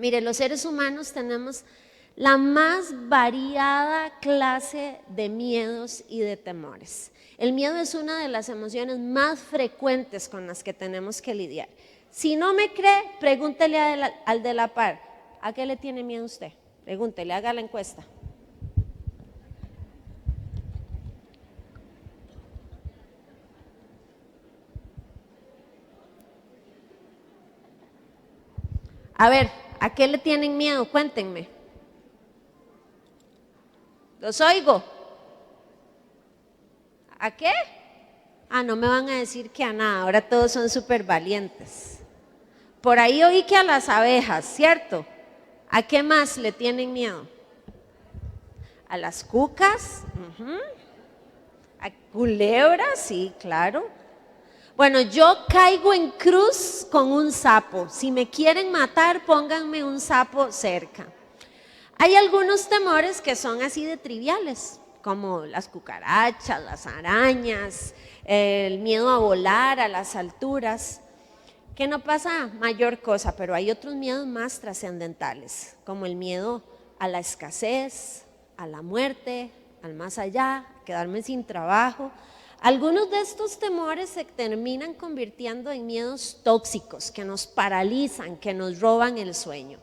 Mire, los seres humanos tenemos la más variada clase de miedos y de temores. El miedo es una de las emociones más frecuentes con las que tenemos que lidiar. Si no me cree, pregúntele al de la par, ¿a qué le tiene miedo usted? Pregúntele, haga la encuesta. A ver, ¿a qué le tienen miedo? Cuéntenme. Los oigo. ¿A qué? Ah, no me van a decir que a nada, ahora todos son súper valientes. Por ahí oí que a las abejas, ¿cierto? ¿A qué más le tienen miedo? ¿A las cucas? ¿A culebras? Sí, claro. Bueno, yo caigo en cruz con un sapo. Si me quieren matar, pónganme un sapo cerca. Hay algunos temores que son así de triviales, como las cucarachas, las arañas, el miedo a volar, a las alturas, que no pasa mayor cosa, pero hay otros miedos más trascendentales, como el miedo a la escasez, a la muerte, al más allá, a quedarme sin trabajo. Algunos de estos temores se terminan convirtiendo en miedos tóxicos que nos paralizan, que nos roban el sueño.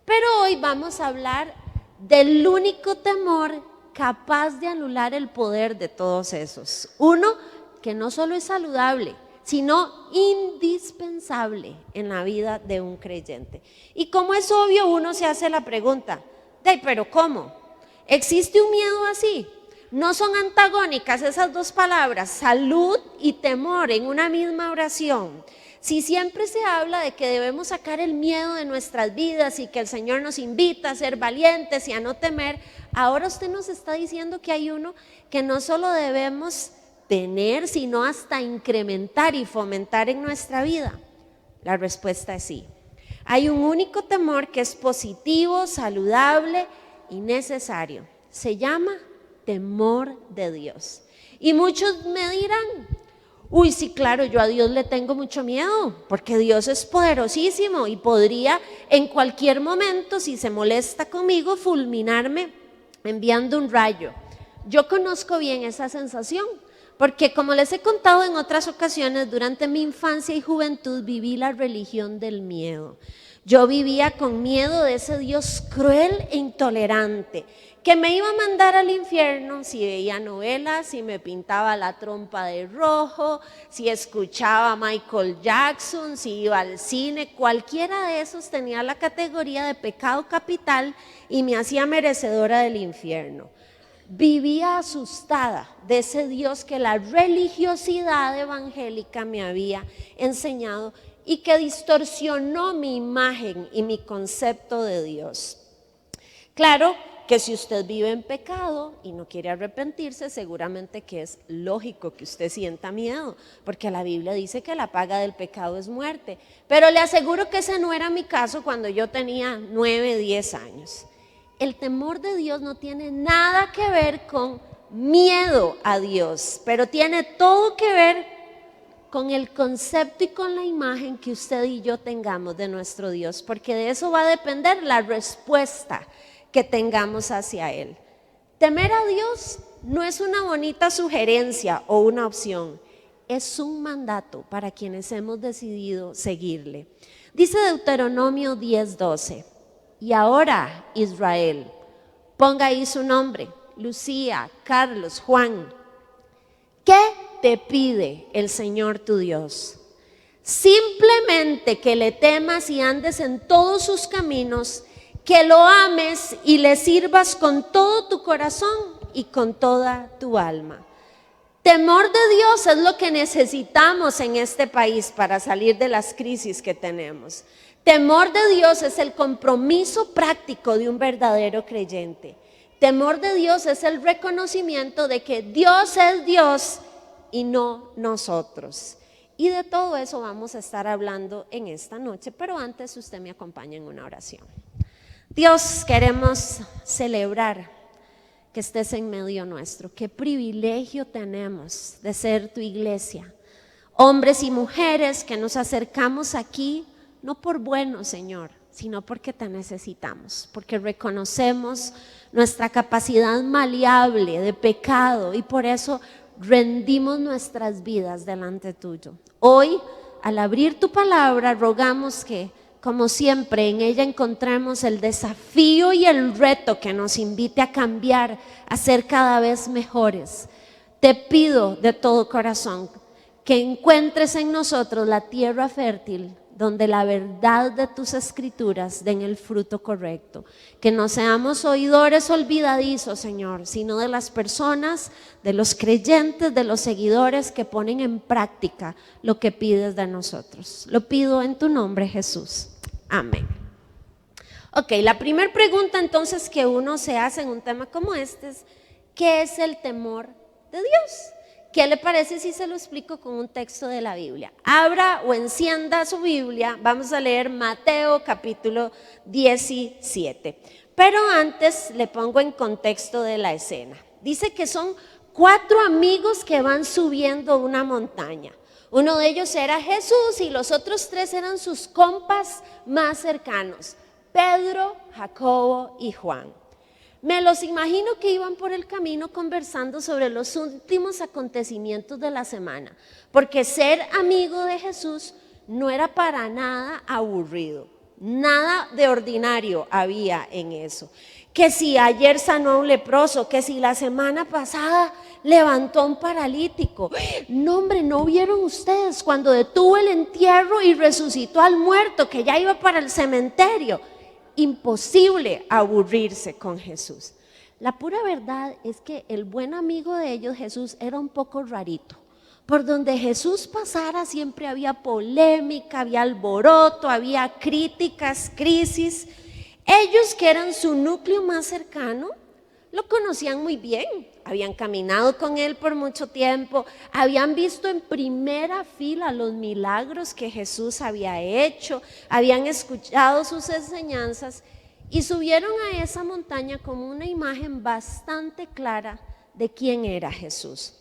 Pero hoy vamos a hablar del único temor capaz de anular el poder de todos esos. Uno que no solo es saludable, sino indispensable en la vida de un creyente. Y como es obvio, uno se hace la pregunta, ¿pero cómo? ¿Existe un miedo así? No son antagónicas esas dos palabras, salud y temor, en una misma oración. Si siempre se habla de que debemos sacar el miedo de nuestras vidas y que el Señor nos invita a ser valientes y a no temer, ahora usted nos está diciendo que hay uno que no solo debemos tener, sino hasta incrementar y fomentar en nuestra vida. La respuesta es sí. Hay un único temor que es positivo, saludable y necesario. Se llama temor de Dios. Y muchos me dirán, uy, sí, claro, yo a Dios le tengo mucho miedo, porque Dios es poderosísimo y podría en cualquier momento, si se molesta conmigo, fulminarme enviando un rayo. Yo conozco bien esa sensación, porque como les he contado en otras ocasiones, durante mi infancia y juventud viví la religión del miedo. Yo vivía con miedo de ese Dios cruel e intolerante, que me iba a mandar al infierno si veía novelas, si me pintaba la trompa de rojo, si escuchaba a Michael Jackson, si iba al cine. Cualquiera de esos tenía la categoría de pecado capital y me hacía merecedora del infierno. Vivía asustada de ese Dios que la religiosidad evangélica me había enseñado y que distorsionó mi imagen y mi concepto de Dios. Claro que si usted vive en pecado y no quiere arrepentirse, seguramente que es lógico que usted sienta miedo, porque la Biblia dice que la paga del pecado es muerte. Pero le aseguro que ese no era mi caso cuando yo tenía 9, 10 años. El temor de Dios no tiene nada que ver con miedo a Dios, pero tiene todo que ver con el concepto y con la imagen que usted y yo tengamos de nuestro Dios, porque de eso va a depender la respuesta que tengamos hacia Él. Temer a Dios no es una bonita sugerencia o una opción, es un mandato para quienes hemos decidido seguirle. Dice Deuteronomio 10:12, y ahora Israel, ponga ahí su nombre, Lucía, Carlos, Juan, ¿qué te pide el Señor tu Dios? Simplemente que le temas y andes en todos sus caminos, que lo ames y le sirvas con todo tu corazón y con toda tu alma. Temor de Dios es lo que necesitamos en este país para salir de las crisis que tenemos. Temor de Dios es el compromiso práctico de un verdadero creyente. Temor de Dios es el reconocimiento de que Dios es Dios y no nosotros. Y de todo eso vamos a estar hablando en esta noche, pero antes usted me acompaña en una oración. Dios, queremos celebrar que estés en medio nuestro. Qué privilegio tenemos de ser tu iglesia. Hombres y mujeres que nos acercamos aquí, no por buenos, Señor, sino porque te necesitamos, porque reconocemos nuestra capacidad maleable de pecado y por eso rendimos nuestras vidas delante tuyo. Hoy, al abrir tu palabra, rogamos que, como siempre, en ella encontremos el desafío y el reto que nos invite a cambiar, a ser cada vez mejores. Te pido de todo corazón que encuentres en nosotros la tierra fértil donde la verdad de tus escrituras den el fruto correcto. Que no seamos oidores olvidadizos, Señor, sino de las personas, de los creyentes, de los seguidores que ponen en práctica lo que pides de nosotros. Lo pido en tu nombre, Jesús. Amén. Ok, la primera pregunta entonces que uno se hace en un tema como este es: ¿qué es el temor de Dios? ¿Qué le parece si se lo explico con un texto de la Biblia? Abra o encienda su Biblia, vamos a leer Mateo capítulo 17. Pero antes le pongo en contexto de la escena. Dice que son 4 amigos que van subiendo una montaña. Uno de ellos era Jesús y los otros 3 eran sus compas más cercanos: Pedro, Jacobo y Juan. Me los imagino que iban por el camino conversando sobre los últimos acontecimientos de la semana, porque ser amigo de Jesús no era para nada aburrido, nada de ordinario había en eso. Que si ayer sanó a un leproso, que si la semana pasada levantó a un paralítico. No, hombre, ¿no vieron ustedes cuando detuvo el entierro y resucitó al muerto que ya iba para el cementerio? Imposible aburrirse con Jesús. La pura verdad es que el buen amigo de ellos, Jesús, era un poco rarito. Por donde Jesús pasara siempre había polémica, había alboroto, había críticas, crisis. Ellos, que eran su núcleo más cercano, lo conocían muy bien, habían caminado con él por mucho tiempo, habían visto en primera fila los milagros que Jesús había hecho, habían escuchado sus enseñanzas y subieron a esa montaña como una imagen bastante clara de quién era Jesús.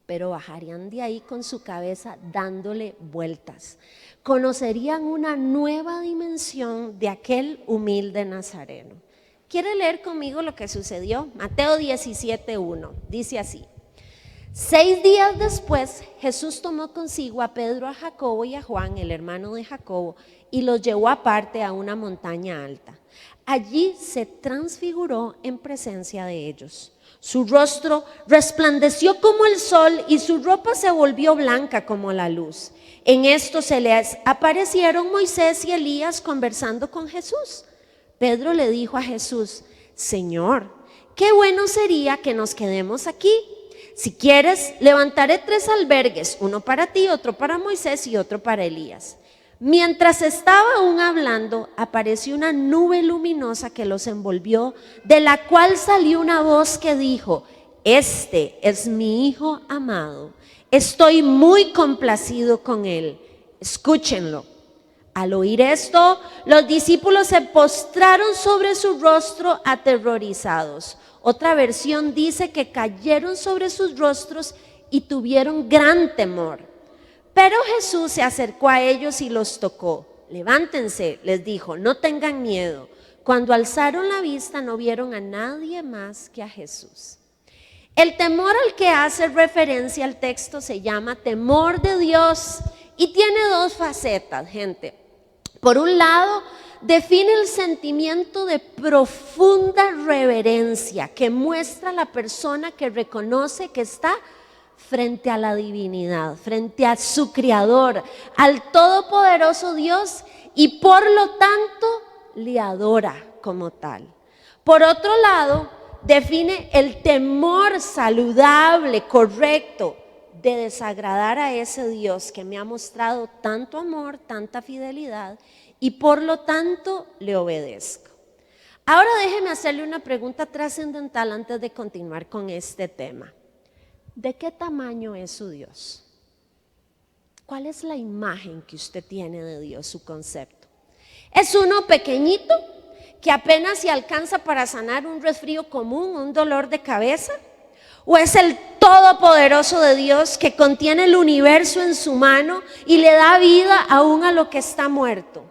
Pero bajarían de ahí con su cabeza dándole vueltas. Conocerían una nueva dimensión de aquel humilde nazareno. ¿Quiere leer conmigo lo que sucedió? Mateo 17:1, dice así: 6 días después, Jesús tomó consigo a Pedro, a Jacobo y a Juan, el hermano de Jacobo, y los llevó aparte a una montaña alta. Allí se transfiguró en presencia de ellos. Su rostro resplandeció como el sol y su ropa se volvió blanca como la luz. En esto se les aparecieron Moisés y Elías conversando con Jesús. Pedro le dijo a Jesús: Señor, qué bueno sería que nos quedemos aquí. Si quieres, levantaré 3 albergues, uno para ti, otro para Moisés y otro para Elías. Mientras estaba aún hablando, apareció una nube luminosa que los envolvió, de la cual salió una voz que dijo: Este es mi Hijo amado, estoy muy complacido con él, escúchenlo. Al oír esto, los discípulos se postraron sobre su rostro aterrorizados. Otra versión dice que cayeron sobre sus rostros y tuvieron gran temor. Pero Jesús se acercó a ellos y los tocó. Levántense, les dijo, no tengan miedo. Cuando alzaron la vista no vieron a nadie más que a Jesús. El temor al que hace referencia el texto se llama temor de Dios y tiene 2 facetas, gente. Por un lado, define el sentimiento de profunda reverencia que muestra la persona que reconoce que está frente a la divinidad, frente a su Creador, al todopoderoso Dios, y por lo tanto le adora como tal. Por otro lado, define el temor saludable, correcto, de desagradar a ese Dios que me ha mostrado tanto amor, tanta fidelidad, y por lo tanto le obedezco. Ahora déjeme hacerle una pregunta trascendental antes de continuar con este tema. ¿De qué tamaño es su Dios? ¿Cuál es la imagen que usted tiene de Dios, su concepto? ¿Es uno pequeñito que apenas se alcanza para sanar un resfrío común, un dolor de cabeza? ¿O es el todopoderoso de Dios que contiene el universo en su mano y le da vida aún a lo que está muerto?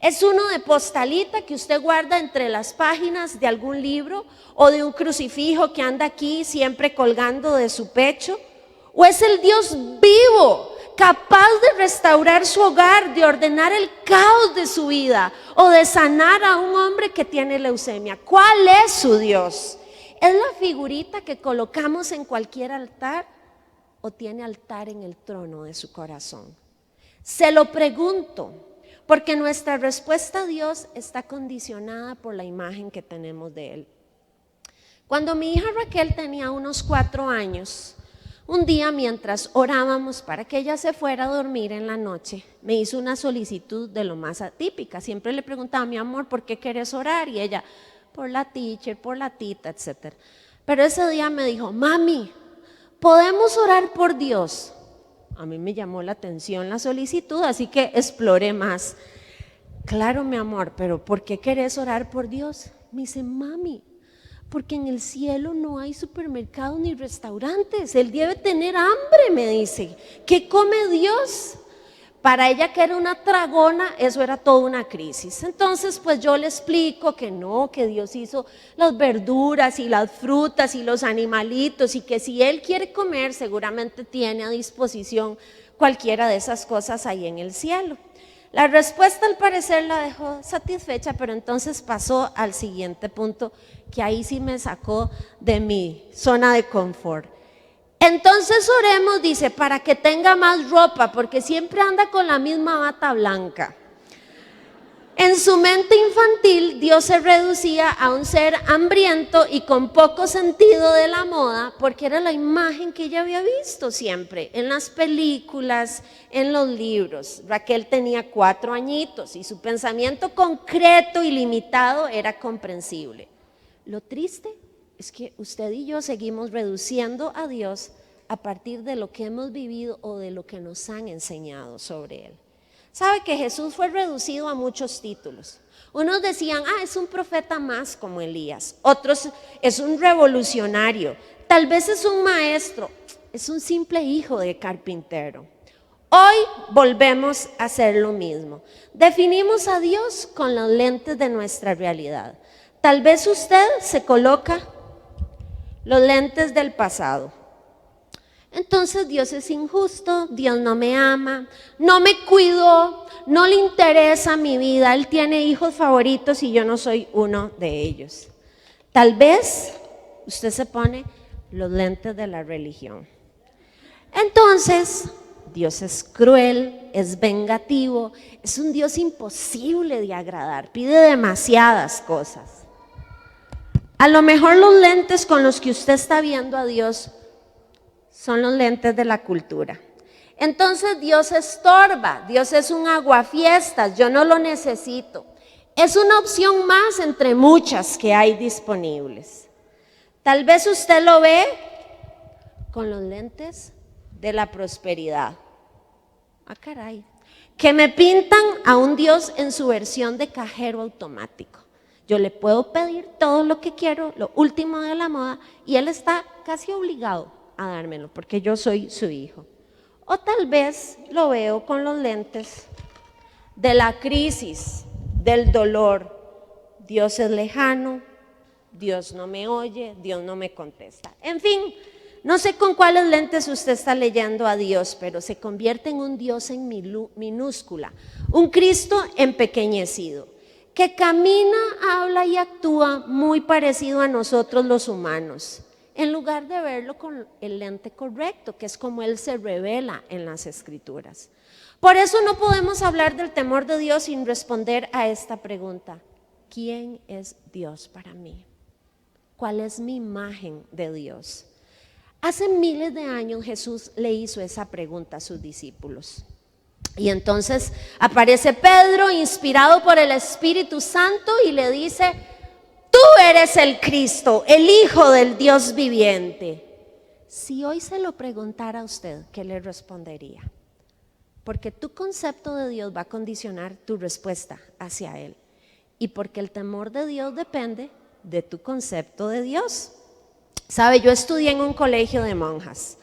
Es uno de postalita que usted guarda entre las páginas de algún libro o de un crucifijo que anda aquí siempre colgando de su pecho. ¿O es el Dios vivo, capaz de restaurar su hogar, de ordenar el caos de su vida o de sanar a un hombre que tiene leucemia? ¿Cuál es su Dios? ¿Es la figurita que colocamos en cualquier altar o tiene altar en el trono de su corazón? Se lo pregunto, porque nuestra respuesta a Dios está condicionada por la imagen que tenemos de Él. Cuando mi hija Raquel tenía unos 4 años, un día mientras orábamos para que ella se fuera a dormir en la noche, me hizo una solicitud de lo más atípica. Siempre le preguntaba: mi amor, ¿por qué quieres orar? Y ella: por la teacher, por la tita, etc. Pero ese día me dijo: mami, ¿podemos orar por Dios? A mí me llamó la atención la solicitud, así que exploré más. Claro, mi amor, pero ¿por qué querés orar por Dios? Me dice: mami, porque en el cielo no hay supermercados ni restaurantes, Él debe tener hambre, me dice. ¿Qué come Dios? Para ella, que era una tragona, eso era toda una crisis. Entonces pues yo le explico que no, que Dios hizo las verduras y las frutas y los animalitos, y que si Él quiere comer seguramente tiene a disposición cualquiera de esas cosas ahí en el cielo. La respuesta al parecer la dejó satisfecha, pero entonces pasó al siguiente punto, que ahí sí me sacó de mi zona de confort. Entonces oremos, dice, para que tenga más ropa, porque siempre anda con la misma bata blanca. En su mente infantil, Dios se reducía a un ser hambriento y con poco sentido de la moda, porque era la imagen que ella había visto siempre, en las películas, en los libros. Raquel tenía 4 añitos y su pensamiento concreto y limitado era comprensible. Lo triste es que usted y yo seguimos reduciendo a Dios a partir de lo que hemos vivido o de lo que nos han enseñado sobre Él. Sabe que Jesús fue reducido a muchos títulos. Unos decían: es un profeta más como Elías. Otros: es un revolucionario. Tal vez es un maestro. Es un simple hijo de carpintero. Hoy volvemos a hacer lo mismo. Definimos a Dios con los lentes de nuestra realidad. Tal vez usted se coloca los lentes del pasado. Entonces Dios es injusto, Dios no me ama, no me cuidó, no le interesa mi vida, Él tiene hijos favoritos y yo no soy uno de ellos. Tal vez usted se pone los lentes de la religión. Entonces Dios es cruel, es vengativo, es un Dios imposible de agradar, pide demasiadas cosas. A lo mejor los lentes con los que usted está viendo a Dios son los lentes de la cultura. Entonces Dios estorba, Dios es un aguafiestas, yo no lo necesito. Es una opción más entre muchas que hay disponibles. Tal vez usted lo ve con los lentes de la prosperidad. Caray, que me pintan a un Dios en su versión de cajero automático. Yo le puedo pedir todo lo que quiero, lo último de la moda, y Él está casi obligado a dármelo, porque yo soy su hijo. O tal vez lo veo con los lentes de la crisis, del dolor. Dios es lejano, Dios no me oye, Dios no me contesta. En fin, no sé con cuáles lentes usted está leyendo a Dios, pero se convierte en un Dios en minúscula, un Cristo empequeñecido, que camina, habla y actúa muy parecido a nosotros los humanos, en lugar de verlo con el lente correcto, que es como Él se revela en las Escrituras. Por eso no podemos hablar del temor de Dios sin responder a esta pregunta: ¿quién es Dios para mí? ¿Cuál es mi imagen de Dios? Hace miles de años Jesús le hizo esa pregunta a sus discípulos. Y entonces aparece Pedro, inspirado por el Espíritu Santo, y le dice: tú eres el Cristo, el Hijo del Dios viviente. Si hoy se lo preguntara a usted, ¿qué le respondería? Porque tu concepto de Dios va a condicionar tu respuesta hacia Él. Y porque el temor de Dios depende de tu concepto de Dios. Sabe, yo estudié en un colegio de monjas.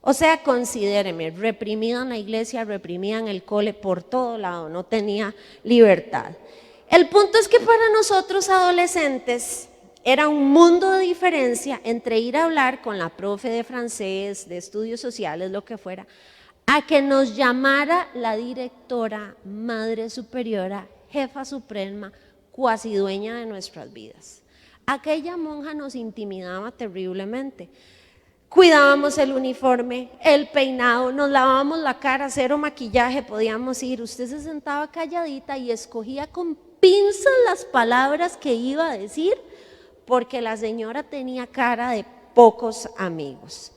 O sea, considéreme, reprimida en la iglesia, reprimida en el cole, por todo lado, no tenía libertad. El punto es que para nosotros adolescentes era un mundo de diferencia entre ir a hablar con la profe de francés, de estudios sociales, lo que fuera, a que nos llamara la directora, madre superiora, jefa suprema, cuasi dueña de nuestras vidas. Aquella monja nos intimidaba terriblemente. Cuidábamos el uniforme, el peinado, nos lavábamos la cara, cero maquillaje, podíamos ir. Usted se sentaba calladita y escogía con pinzas las palabras que iba a decir, porque la señora tenía cara de pocos amigos.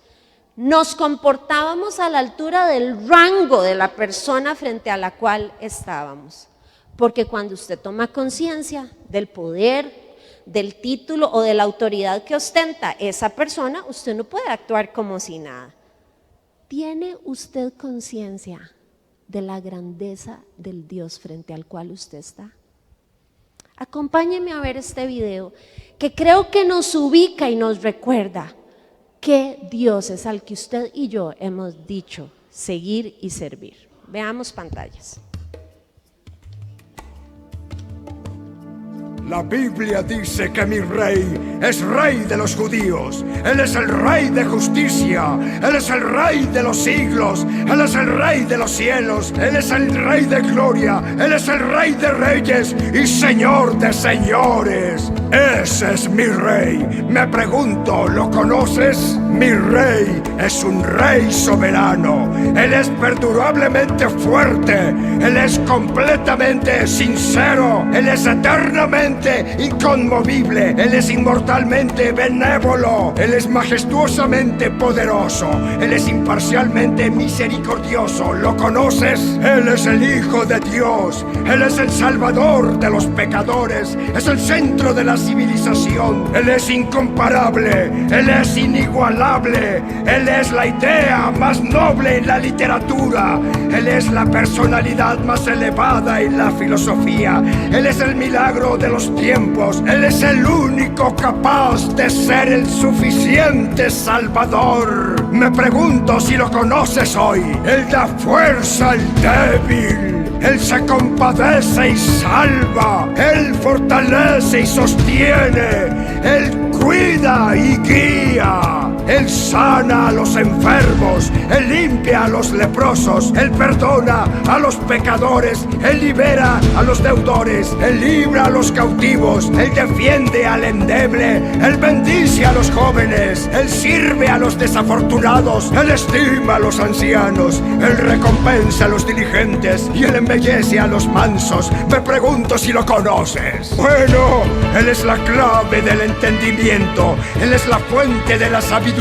Nos comportábamos a la altura del rango de la persona frente a la cual estábamos, porque cuando usted toma conciencia del poder, del título o de la autoridad que ostenta esa persona, usted no puede actuar como si nada. ¿Tiene usted conciencia de la grandeza del Dios frente al cual usted está? Acompáñeme a ver este video que creo que nos ubica y nos recuerda qué Dios es al que usted y yo hemos dicho seguir y servir. Veamos pantallas. La Biblia dice que mi rey es rey de los judíos. Él es el rey de justicia. Él es el rey de los siglos. Él es el rey de los cielos. Él es el rey de gloria. Él es el rey de reyes y señor de señores. Ese es mi rey. Me pregunto, ¿lo conoces? Mi rey es un rey soberano. Él es perdurablemente fuerte. Él es completamente sincero. Él es eternamente inconmovible. Él es inmortalmente benévolo. Él es majestuosamente poderoso. Él es imparcialmente misericordioso. ¿Lo conoces? Él es el Hijo de Dios. Él es el Salvador de los pecadores. Es el centro de la civilización. Él es incomparable. Él es inigualable. Él es la idea más noble en la literatura. Él es la personalidad más elevada en la filosofía. Él es el milagro de los tiempos. Él es el único capaz de ser el suficiente Salvador. Me pregunto si lo conoces hoy. Él da fuerza al débil. Él se compadece y salva. Él fortalece y sostiene. Él cuida y guía. Él sana a los enfermos. Él limpia a los leprosos. Él perdona a los pecadores. Él libera a los deudores. Él libra a los cautivos. Él defiende al endeble. Él bendice a los jóvenes. Él sirve a los desafortunados. Él estima a los ancianos. Él recompensa a los diligentes. Y Él embellece a los mansos. Me pregunto si lo conoces. Bueno, Él es la clave del entendimiento. Él es la fuente de la sabiduría.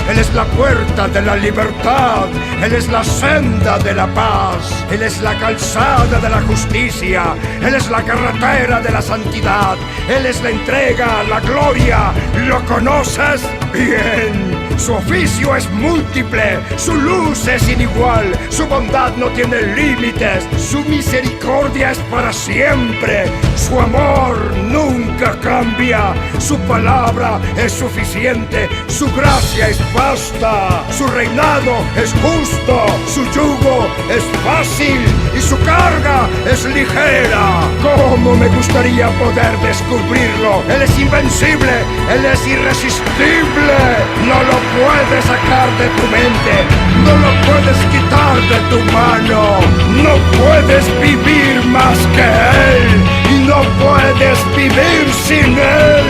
Él es la puerta de la libertad. Él es la senda de la paz. Él es la calzada de la justicia. Él es la carretera de la santidad. Él es la entrega, la gloria. ¿Lo conoces? Bien. Su oficio es múltiple, su luz es inigual, su bondad no tiene límites, su misericordia es para siempre, su amor nunca cambia, su palabra es suficiente, su gracia es vasta, su reinado es justo, su yugo es fácil y su carga es ligera. ¿Cómo me gustaría poder descubrirlo? Él es invencible, Él es irresistible, no lo puedes sacar de tu mente, no lo puedes quitar de tu mano, no puedes vivir más que Él y no puedes vivir sin Él.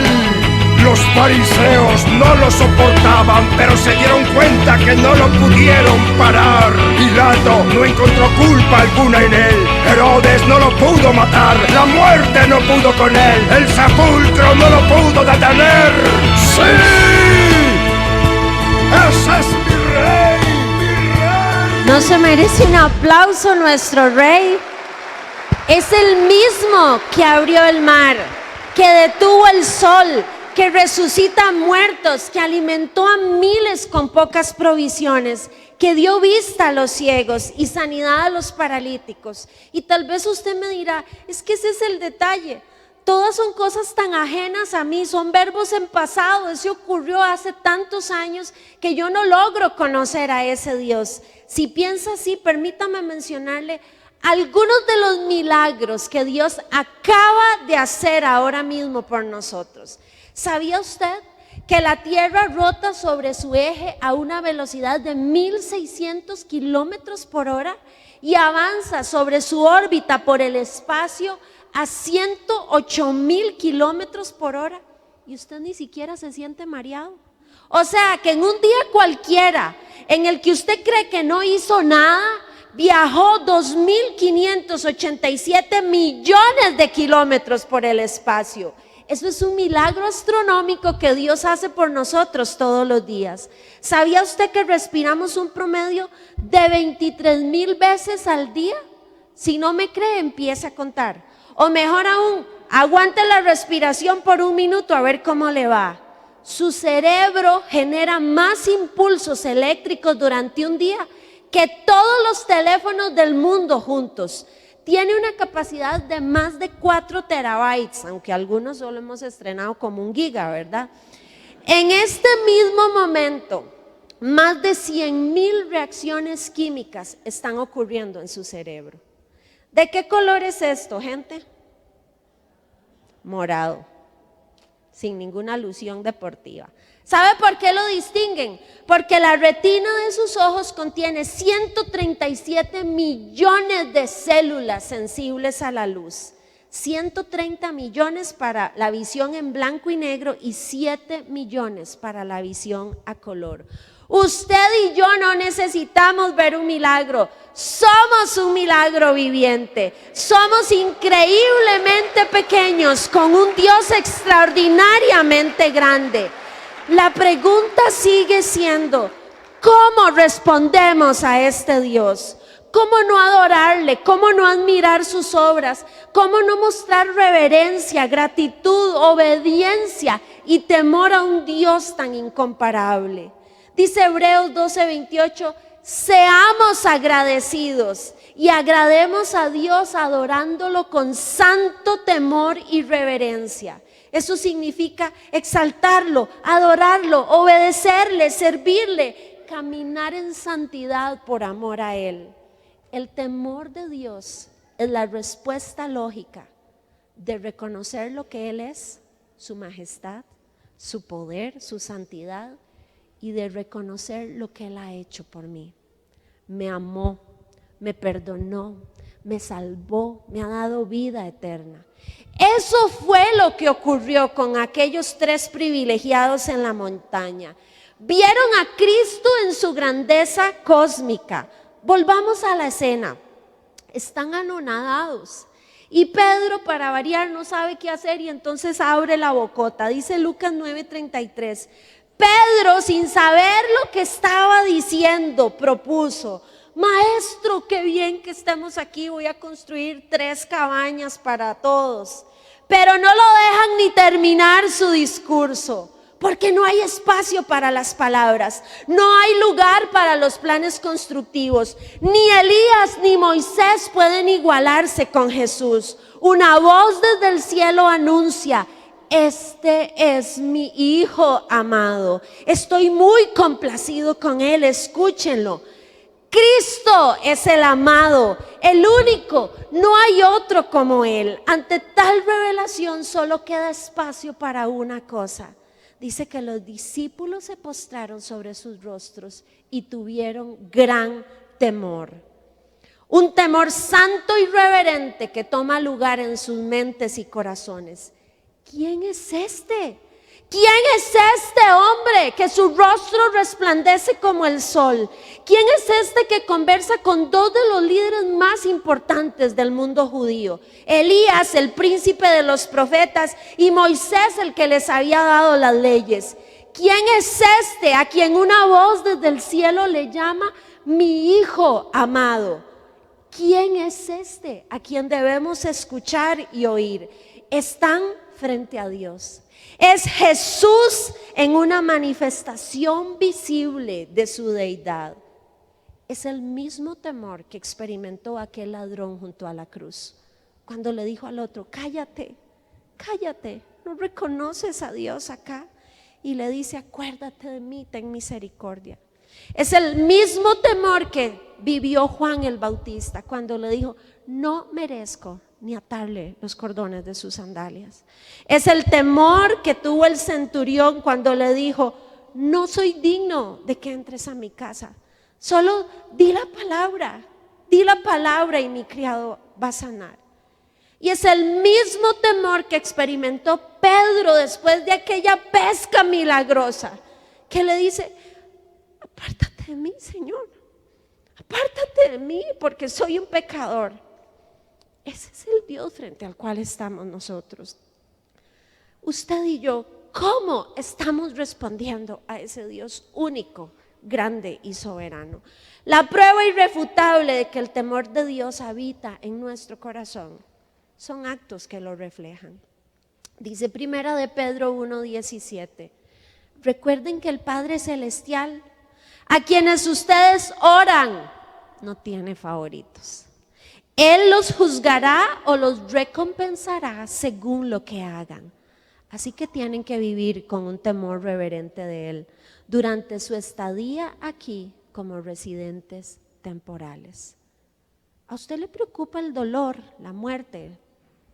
Los fariseos no lo soportaban, pero se dieron cuenta que no lo pudieron parar. Pilato no encontró culpa alguna en él. Herodes no lo pudo matar. La muerte no pudo con él. El sepulcro no lo pudo detener. ¡Sí! ¡Ese es mi rey! ¡Mi rey! ¿No se merece un aplauso nuestro rey? Es el mismo que abrió el mar, que detuvo el sol, que resucita a muertos, que alimentó a miles con pocas provisiones, que dio vista a los ciegos y sanidad a los paralíticos. Y tal vez usted me dirá, es que ese es el detalle. Todas son cosas tan ajenas a mí, son verbos en pasado. Eso ocurrió hace tantos años que yo no logro conocer a ese Dios. Si piensa así, permítame mencionarle algunos de los milagros que Dios acaba de hacer ahora mismo por nosotros. ¿Sabía usted que la Tierra rota sobre su eje a una velocidad de 1.600 kilómetros por hora y avanza sobre su órbita por el espacio a 108.000 kilómetros por hora? Y usted ni siquiera se siente mareado. O sea que en un día cualquiera en el que usted cree que no hizo nada, viajó 2.587 millones de kilómetros por el espacio. Eso es un milagro astronómico que Dios hace por nosotros todos los días. ¿Sabía usted que respiramos un promedio de 23,000 veces al día? Si no me cree, empiece a contar. O mejor aún, aguante la respiración por un minuto a ver cómo le va. Su cerebro genera más impulsos eléctricos durante un día que todos los teléfonos del mundo juntos. Tiene una capacidad de más de 4 terabytes, aunque algunos solo hemos estrenado como 1 giga, ¿verdad? En este mismo momento, más de 100,000 reacciones químicas están ocurriendo en su cerebro. ¿De qué color es esto, gente? Morado, sin ninguna alusión deportiva. ¿Sabe por qué lo distinguen? Porque la retina de sus ojos contiene 137 millones de células sensibles a la luz. 130 millones para la visión en blanco y negro y 7 millones para la visión a color. Usted y yo no necesitamos ver un milagro, somos un milagro viviente. Somos increíblemente pequeños con un Dios extraordinariamente grande. La pregunta sigue siendo, ¿cómo respondemos a este Dios? ¿Cómo no adorarle? ¿Cómo no admirar sus obras? ¿Cómo no mostrar reverencia, gratitud, obediencia y temor a un Dios tan incomparable? Dice Hebreos 12:28, seamos agradecidos y agrademos a Dios adorándolo con santo temor y reverencia. Eso significa exaltarlo, adorarlo, obedecerle, servirle, caminar en santidad por amor a Él. El temor de Dios es la respuesta lógica de reconocer lo que Él es, su majestad, su poder, su santidad, y de reconocer lo que Él ha hecho por mí. Me amó, me perdonó, me salvó, me ha dado vida eterna. Eso fue lo que ocurrió con aquellos 3 privilegiados en la montaña. Vieron a Cristo en su grandeza cósmica. Volvamos a la escena. Están anonadados. Y Pedro, para variar, no sabe qué hacer y entonces abre la bocota. Dice Lucas 9:33. Pedro, sin saber lo que estaba diciendo, propuso: maestro, qué bien que estemos aquí, voy a construir 3 cabañas para todos. Pero no lo dejan ni terminar su discurso, porque no hay espacio para las palabras, no hay lugar para los planes constructivos. Ni Elías ni Moisés pueden igualarse con Jesús. Una voz desde el cielo anuncia: este es mi Hijo amado, estoy muy complacido con Él, escúchenlo. Cristo es el amado, el único, no hay otro como Él. Ante tal revelación solo queda espacio para una cosa. Dice que los discípulos se postraron sobre sus rostros y tuvieron gran temor. Un temor santo y reverente que toma lugar en sus mentes y corazones. ¿Quién es este? ¿Quién es este hombre que su rostro resplandece como el sol? ¿Quién es este que conversa con 2 de los líderes más importantes del mundo judío? Elías, el príncipe de los profetas, y Moisés, el que les había dado las leyes. ¿Quién es este a quien una voz desde el cielo le llama mi Hijo amado? ¿Quién es este a quien debemos escuchar y oír? Están frente a Dios. Es Jesús en una manifestación visible de su deidad. Es el mismo temor que experimentó aquel ladrón junto a la cruz, cuando le dijo al otro: cállate, cállate, no reconoces a Dios acá. Y le dice, acuérdate de mí, ten misericordia. Es el mismo temor que vivió Juan el Bautista cuando le dijo, no merezco ni atarle los cordones de sus sandalias. Es el temor que tuvo el centurión cuando le dijo, no soy digno de que entres a mi casa, solo di la palabra y mi criado va a sanar. Y es el mismo temor que experimentó Pedro después de aquella pesca milagrosa, que le dice, apártate de mí, Señor, apártate de mí porque soy un pecador. Ese es el Dios frente al cual estamos nosotros. Usted y yo, ¿cómo estamos respondiendo a ese Dios único, grande y soberano? La prueba irrefutable de que el temor de Dios habita en nuestro corazón son actos que lo reflejan. Dice Primera de Pedro 1:17, recuerden que el Padre Celestial, a quienes ustedes oran, no tiene favoritos. Él los juzgará o los recompensará según lo que hagan. Así que tienen que vivir con un temor reverente de Él durante su estadía aquí como residentes temporales. ¿A usted le preocupa el dolor, la muerte,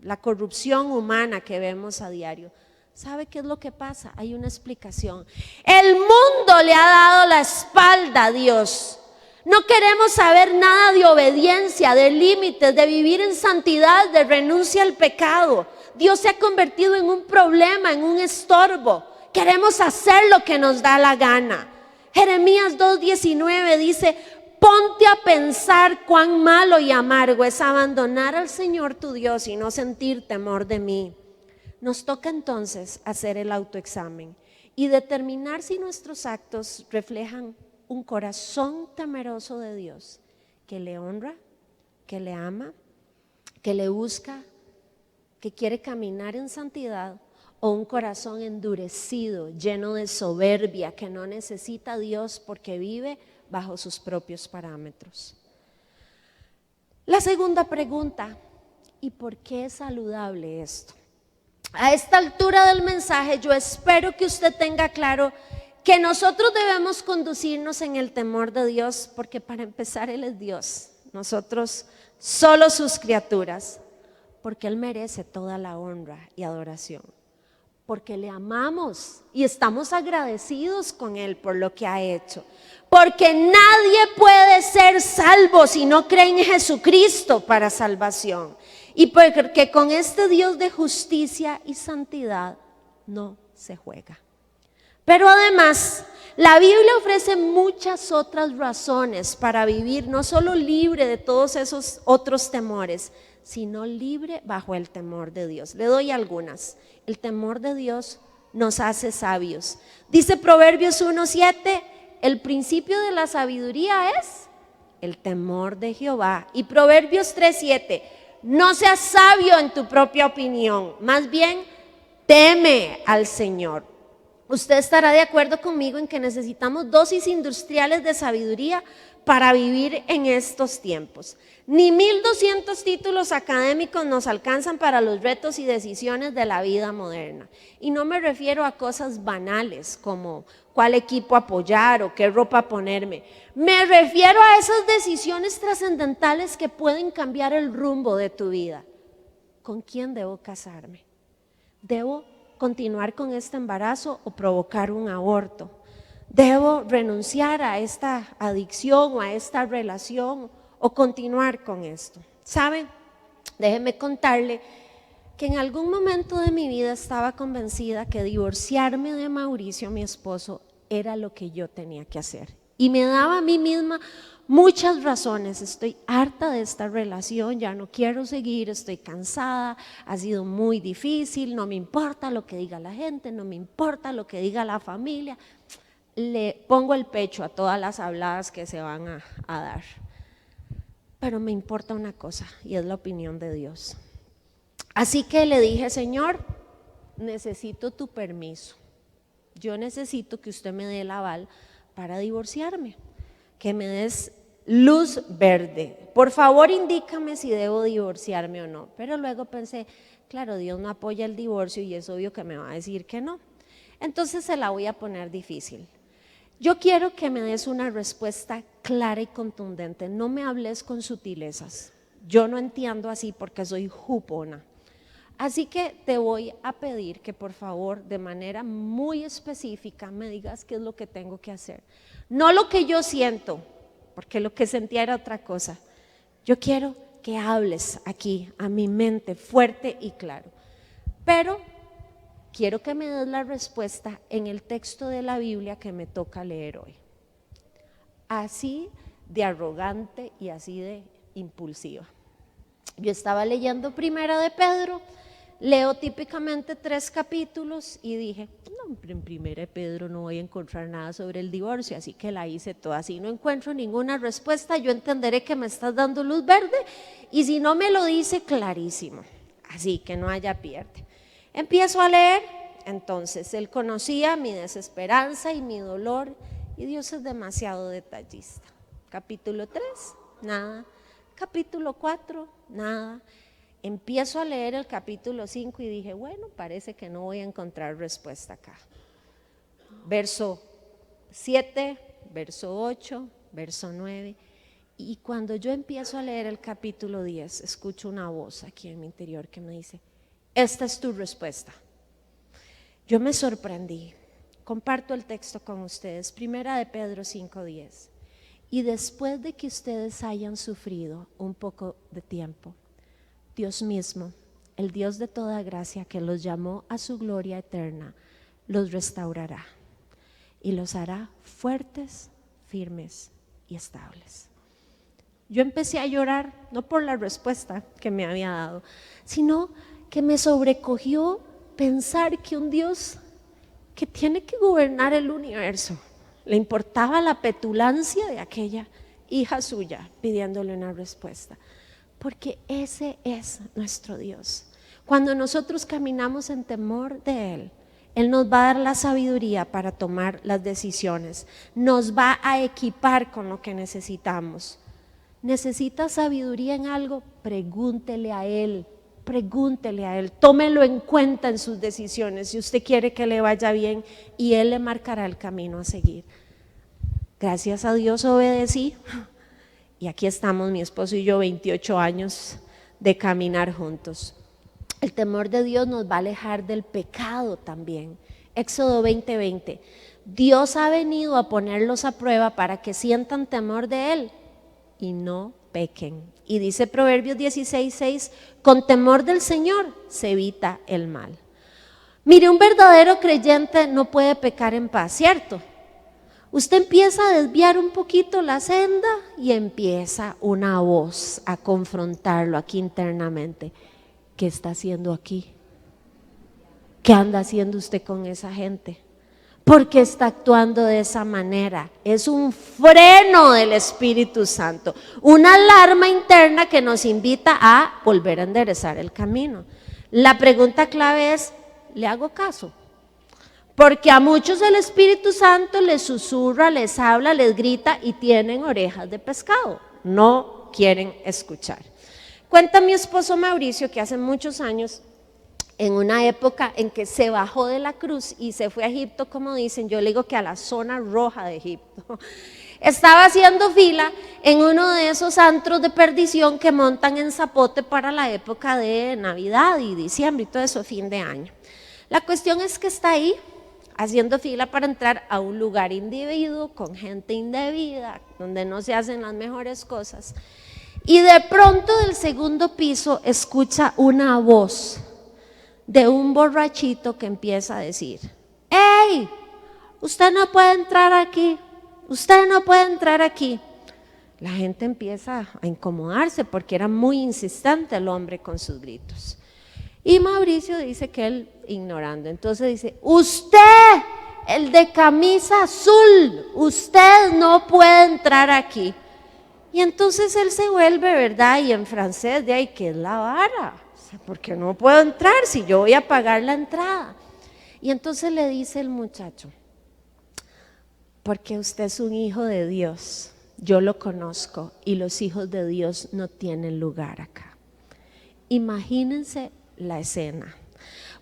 la corrupción humana que vemos a diario? ¿Sabe qué es lo que pasa? Hay una explicación. El mundo le ha dado la espalda a Dios. No queremos saber nada de obediencia, de límites, de vivir en santidad, de renuncia al pecado. Dios se ha convertido en un problema, en un estorbo. Queremos hacer lo que nos da la gana. Jeremías 2:19 dice, ponte a pensar cuán malo y amargo es abandonar al Señor tu Dios y no sentir temor de mí. Nos toca entonces hacer el autoexamen y determinar si nuestros actos reflejan un corazón temeroso de Dios, que le honra, que le ama, que le busca, que quiere caminar en santidad, o un corazón endurecido, lleno de soberbia, que no necesita a Dios porque vive bajo sus propios parámetros. La segunda pregunta, ¿y por qué es saludable esto? A esta altura del mensaje yo espero que usted tenga claro que nosotros debemos conducirnos en el temor de Dios, porque para empezar Él es Dios, nosotros solo sus criaturas, porque Él merece toda la honra y adoración, porque le amamos y estamos agradecidos con Él por lo que ha hecho, porque nadie puede ser salvo si no cree en Jesucristo para salvación, y porque con este Dios de justicia y santidad no se juega. Pero además, la Biblia ofrece muchas otras razones para vivir no solo libre de todos esos otros temores, sino libre bajo el temor de Dios. Le doy algunas. El temor de Dios nos hace sabios. Dice Proverbios 1:7, el principio de la sabiduría es el temor de Jehová. Y Proverbios 3:7, no seas sabio en tu propia opinión, más bien teme al Señor. Usted estará de acuerdo conmigo en que necesitamos dosis industriales de sabiduría para vivir en estos tiempos. Ni 1200 títulos académicos nos alcanzan para los retos y decisiones de la vida moderna. Y no me refiero a cosas banales como cuál equipo apoyar o qué ropa ponerme. Me refiero a esas decisiones trascendentales que pueden cambiar el rumbo de tu vida. ¿Con quién debo casarme? ¿Debo continuar con este embarazo o provocar un aborto? ¿Debo renunciar a esta adicción o a esta relación o continuar con esto? ¿Sabe? Déjeme contarle que en algún momento de mi vida estaba convencida que divorciarme de Mauricio, mi esposo, era lo que yo tenía que hacer. Y me daba a mí misma muchas razones. Estoy harta de esta relación, ya no quiero seguir, estoy cansada, ha sido muy difícil, no me importa lo que diga la gente, no me importa lo que diga la familia. Le pongo el pecho a todas las habladas que se van a dar. Pero me importa una cosa, y es la opinión de Dios. Así que le dije, Señor, necesito tu permiso. Yo necesito que usted me dé el aval para divorciarme, que me des luz verde. Por favor, indícame si debo divorciarme o no. Pero luego pensé, Claro, Dios no apoya el divorcio y es obvio que me va a decir que no. Entonces se la voy a poner difícil. Yo quiero que me des una respuesta clara y contundente. No me hables con sutilezas. Yo no entiendo así porque soy jupona. Así que te voy a pedir que por favor de manera muy específica me digas qué es lo que tengo que hacer. No lo que yo siento, porque lo que sentía era otra cosa. Yo quiero que hables aquí a mi mente fuerte y claro. Pero quiero que me des la respuesta en el texto de la Biblia que me toca leer hoy. Así de arrogante y así de impulsiva. Yo estaba leyendo Primera de Pedro, leo típicamente 3 capítulos y dije, no, en Primera de Pedro no voy a encontrar nada sobre el divorcio, así que la hice toda. Si no encuentro ninguna respuesta, yo entenderé que me estás dando luz verde y si no me lo dice, clarísimo. Así que no haya pierde. Empiezo a leer, entonces él conocía mi desesperanza y mi dolor y Dios es demasiado detallista. Capítulo 3, nada. Capítulo 4, nada. Empiezo a leer el capítulo 5 y dije, bueno, parece que no voy a encontrar respuesta acá. Verso 7, verso 8, verso 9. Y cuando yo empiezo a leer el capítulo 10, escucho una voz aquí en mi interior que me dice, esta es tu respuesta. Yo me sorprendí. Comparto el texto con ustedes, Primera de Pedro 5:10. Y después de que ustedes hayan sufrido un poco de tiempo, Dios mismo, el Dios de toda gracia que los llamó a su gloria eterna, los restaurará y los hará fuertes, firmes y estables. Yo empecé a llorar, no por la respuesta que me había dado, sino que me sobrecogió pensar que un Dios que tiene que gobernar el universo, le importaba la petulancia de aquella hija suya pidiéndole una respuesta, porque ese es nuestro Dios. Cuando nosotros caminamos en temor de Él, Él nos va a dar la sabiduría para tomar las decisiones, nos va a equipar con lo que necesitamos. ¿Necesita sabiduría en algo? Pregúntele a Él, tómelo en cuenta en sus decisiones si usted quiere que le vaya bien y Él le marcará el camino a seguir. Gracias a Dios obedecí y aquí estamos mi esposo y yo 28 años de caminar juntos. El temor de Dios nos va a alejar del pecado también. Éxodo 20:20. Dios ha venido a ponerlos a prueba para que sientan temor de Él y no pequen. Y dice Proverbios 16:6, con temor del Señor se evita el mal. Mire, un verdadero creyente no puede pecar en paz, ¿cierto? Usted empieza a desviar un poquito la senda y empieza una voz a confrontarlo aquí internamente. ¿Qué está haciendo aquí? ¿Qué anda haciendo usted con esa gente? ¿Por qué está actuando de esa manera? Es un freno del Espíritu Santo, una alarma interna que nos invita a volver a enderezar el camino. La pregunta clave es, ¿le hago caso? Porque a muchos el Espíritu Santo les susurra, les habla, les grita y tienen orejas de pescado, no quieren escuchar. Cuenta mi esposo Mauricio que hace muchos años, en una época en que se bajó de la cruz y se fue a Egipto, como dicen, yo le digo que a la zona roja de Egipto, estaba haciendo fila en uno de esos antros de perdición que montan en Zapote para la época de Navidad y diciembre y todo eso, fin de año. La cuestión es que está ahí haciendo fila para entrar a un lugar indebido, con gente indebida, donde no se hacen las mejores cosas. Y de pronto del segundo piso escucha una voz de un borrachito que empieza a decir, ¡Ey! Usted no puede entrar aquí, usted no puede entrar aquí. La gente empieza a incomodarse porque era muy insistente el hombre con sus gritos. Y Mauricio dice que él ignorando, entonces dice, usted, el de camisa azul, usted no puede entrar aquí. Y entonces él se vuelve, ¿verdad? Y en francés, de ahí, ¿qué es la vara? Porque no puedo entrar si yo voy a pagar la entrada. Y entonces le dice el muchacho, porque usted es un hijo de Dios, yo lo conozco y los hijos de Dios no tienen lugar acá. Imagínense la escena.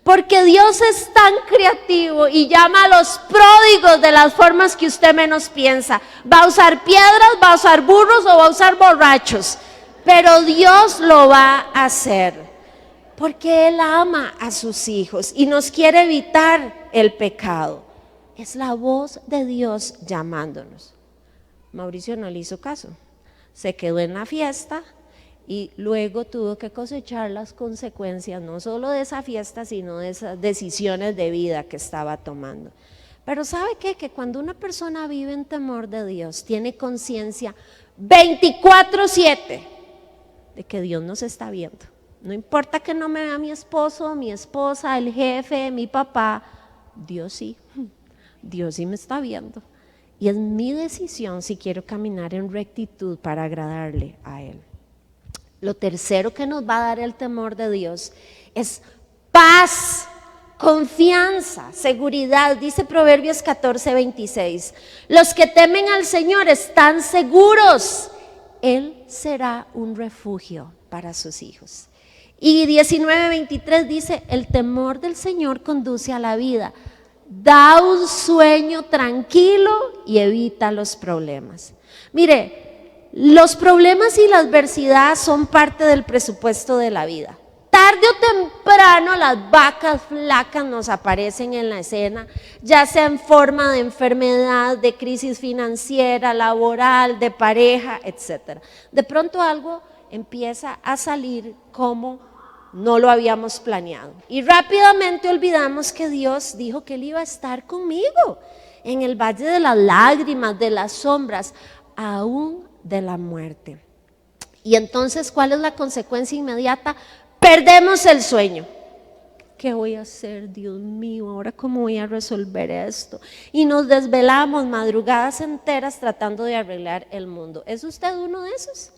Porque Dios es tan creativo y llama a los pródigos de las formas que usted menos piensa. Va a usar piedras, va a usar burros o va a usar borrachos. Pero Dios lo va a hacer. Porque Él ama a sus hijos y nos quiere evitar el pecado. Es la voz de Dios llamándonos. Mauricio no le hizo caso. Se quedó en la fiesta y luego tuvo que cosechar las consecuencias no solo de esa fiesta, sino de esas decisiones de vida que estaba tomando. Pero ¿sabe qué? Que cuando una persona vive en temor de Dios, tiene conciencia 24/7 de que Dios nos está viendo. No importa que no me vea mi esposo, mi esposa, el jefe, mi papá, Dios sí me está viendo. Y es mi decisión si quiero caminar en rectitud para agradarle a Él. Lo tercero que nos va a dar el temor de Dios es paz, confianza, seguridad. Dice Proverbios 14:26. Los que temen al Señor están seguros. Él será un refugio para sus hijos. Y 19:23 dice, el temor del Señor conduce a la vida. Da un sueño tranquilo y evita los problemas. Mire, los problemas y la adversidad son parte del presupuesto de la vida. Tarde o temprano las vacas flacas nos aparecen en la escena, ya sea en forma de enfermedad, de crisis financiera, laboral, de pareja, etc. De pronto algo empieza a salir como no lo habíamos planeado. Y rápidamente olvidamos que Dios dijo que Él iba a estar conmigo en el valle de las lágrimas, de las sombras, aún de la muerte. Y entonces, ¿cuál es la consecuencia inmediata? Perdemos el sueño. ¿Qué voy a hacer, Dios mío? ¿Ahora cómo voy a resolver esto? Y nos desvelamos madrugadas enteras tratando de arreglar el mundo. ¿Es usted uno de esos?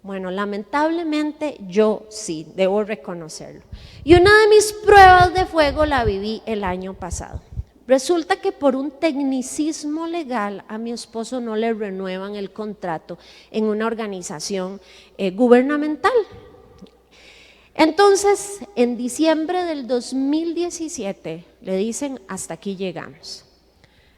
Bueno, lamentablemente yo sí, debo reconocerlo. Y una de mis pruebas de fuego la viví el año pasado. Resulta que por un tecnicismo legal a mi esposo no le renuevan el contrato en una organización gubernamental. Entonces, en diciembre del 2017 le dicen, hasta aquí llegamos.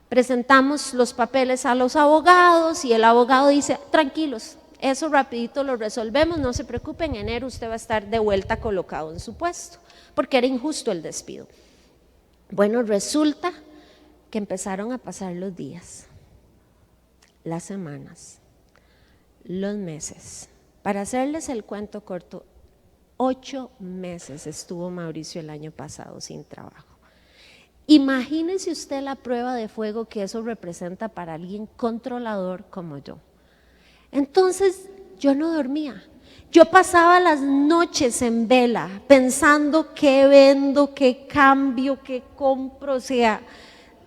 Presentamos los papeles a los abogados y el abogado dice, tranquilos, eso rapidito lo resolvemos, no se preocupen, en enero usted va a estar de vuelta colocado en su puesto, porque era injusto el despido. Bueno, resulta que empezaron a pasar los días, las semanas, los meses. Para hacerles el cuento corto, 8 meses estuvo Mauricio el año pasado sin trabajo. Imagínese usted la prueba de fuego que eso representa para alguien controlador como yo. Entonces yo no dormía, yo pasaba las noches en vela pensando qué vendo, qué cambio, qué compro, o sea,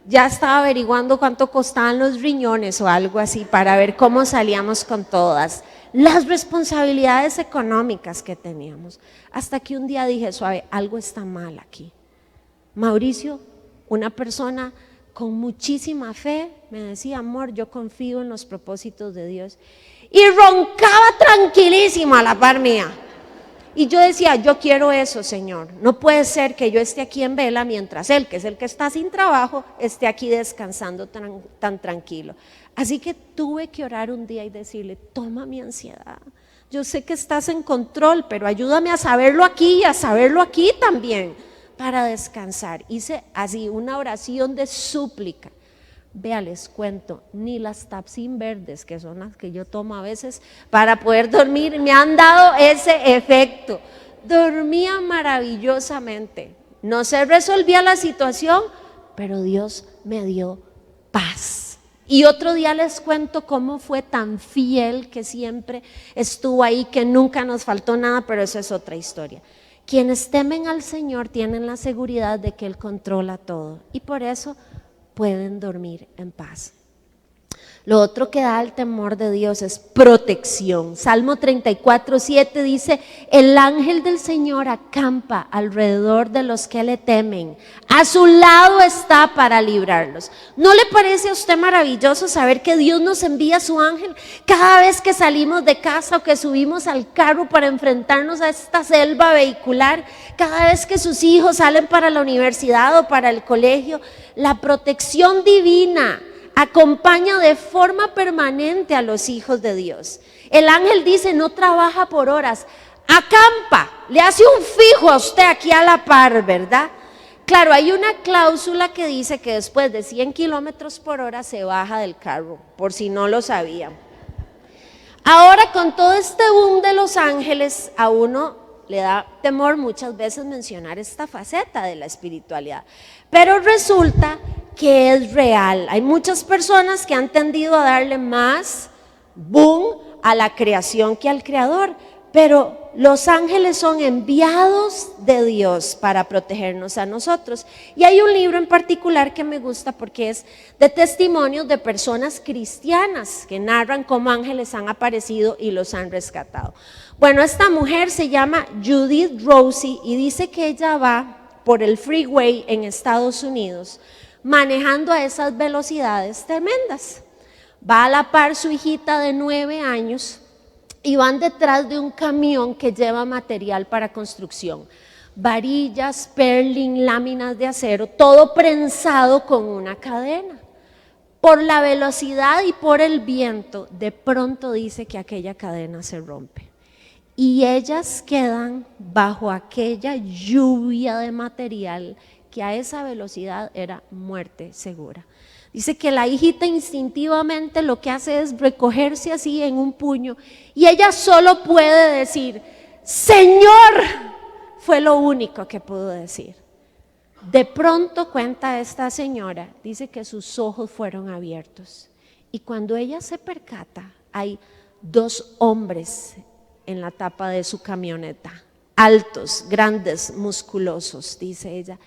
ya estaba averiguando cuánto costaban los riñones o algo así para ver cómo salíamos con todas las responsabilidades económicas que teníamos, hasta que un día dije, suave, algo está mal aquí. Mauricio, una persona con muchísima fe, me decía, amor, yo confío en los propósitos de Dios. Y roncaba tranquilísima a la par mía. Y yo decía, yo quiero eso, Señor. No puede ser que yo esté aquí en vela mientras Él, que es el que está sin trabajo, esté aquí descansando tan tranquilo. Así que tuve que orar un día y decirle, toma mi ansiedad. Yo sé que estás en control, pero ayúdame a saberlo aquí y a saberlo aquí también, para descansar. Hice así una oración de súplica. Vea, les cuento, ni las Tapsin verdes, que son las que yo tomo a veces para poder dormir, me han dado ese efecto. Dormía maravillosamente, no se resolvía la situación, pero Dios me dio paz. Y otro día les cuento cómo fue tan fiel, que siempre estuvo ahí, que nunca nos faltó nada, pero eso es otra historia. Quienes temen al Señor tienen la seguridad de que Él controla todo y por eso pueden dormir en paz. Lo otro que da el temor de Dios es protección. Salmo 34:7 dice: el ángel del Señor acampa alrededor de los que le temen, a su lado está para librarlos. ¿No le parece a usted maravilloso saber que Dios nos envía a su ángel cada vez que salimos de casa o que subimos al carro para enfrentarnos a esta selva vehicular? Cada vez que sus hijos salen para la universidad o para el colegio, la protección divina acompaña de forma permanente a los hijos de Dios. El ángel dice: no trabaja por horas, acampa, le hace un fijo a usted aquí a la par, ¿verdad? Claro, hay una cláusula que dice que después de 100 kilómetros por hora se baja del carro, por si no lo sabían. Ahora, con todo este boom de los ángeles, a uno le da temor muchas veces mencionar esta faceta de la espiritualidad, pero resulta que es real. Hay muchas personas que han tendido a darle más boom a la creación que al creador, pero los ángeles son enviados de Dios para protegernos a nosotros. Y hay un libro en particular que me gusta porque es de testimonios de personas cristianas que narran cómo ángeles han aparecido y los han rescatado. Bueno, esta mujer se llama Judith Rosie y dice que ella va por el freeway en Estados Unidos manejando a esas velocidades tremendas. Va a la par su hijita de 9 años y van detrás de un camión que lleva material para construcción, varillas, perling, láminas de acero, todo prensado con una cadena. Por la velocidad y por el viento, de pronto dice que aquella cadena se rompe y ellas quedan bajo aquella lluvia de material que a esa velocidad era muerte segura. Dice que la hijita instintivamente lo que hace es recogerse así en un puño y ella solo puede decir: Señor. Fue lo único que pudo decir. De pronto, cuenta esta señora, dice que sus ojos fueron abiertos y cuando ella se percata, hay 2 hombres en la tapa de su camioneta, altos, grandes, musculosos, dice ella,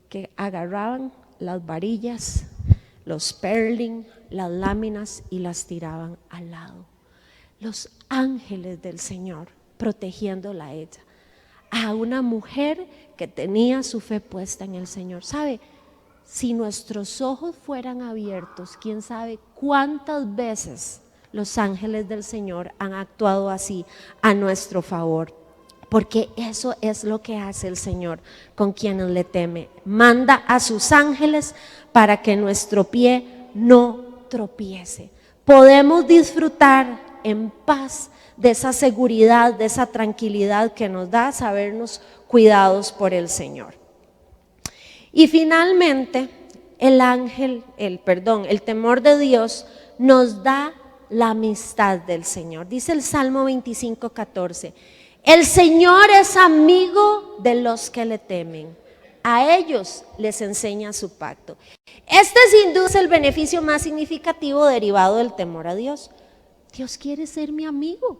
que agarraban las varillas, los perling, las láminas y las tiraban al lado. Los ángeles del Señor protegiéndola a ella, a una mujer que tenía su fe puesta en el Señor. ¿Sabe? Si nuestros ojos fueran abiertos, quién sabe cuántas veces los ángeles del Señor han actuado así a nuestro favor. Porque eso es lo que hace el Señor con quienes le teme. Manda a sus ángeles para que nuestro pie no tropiece. Podemos disfrutar en paz de esa seguridad, de esa tranquilidad que nos da sabernos cuidados por el Señor. Y finalmente, el temor de Dios nos da la amistad del Señor. Dice el Salmo 25:14. El Señor es amigo de los que le temen, a ellos les enseña su pacto. Este sin duda es el beneficio más significativo derivado del temor a Dios. Dios quiere ser mi amigo,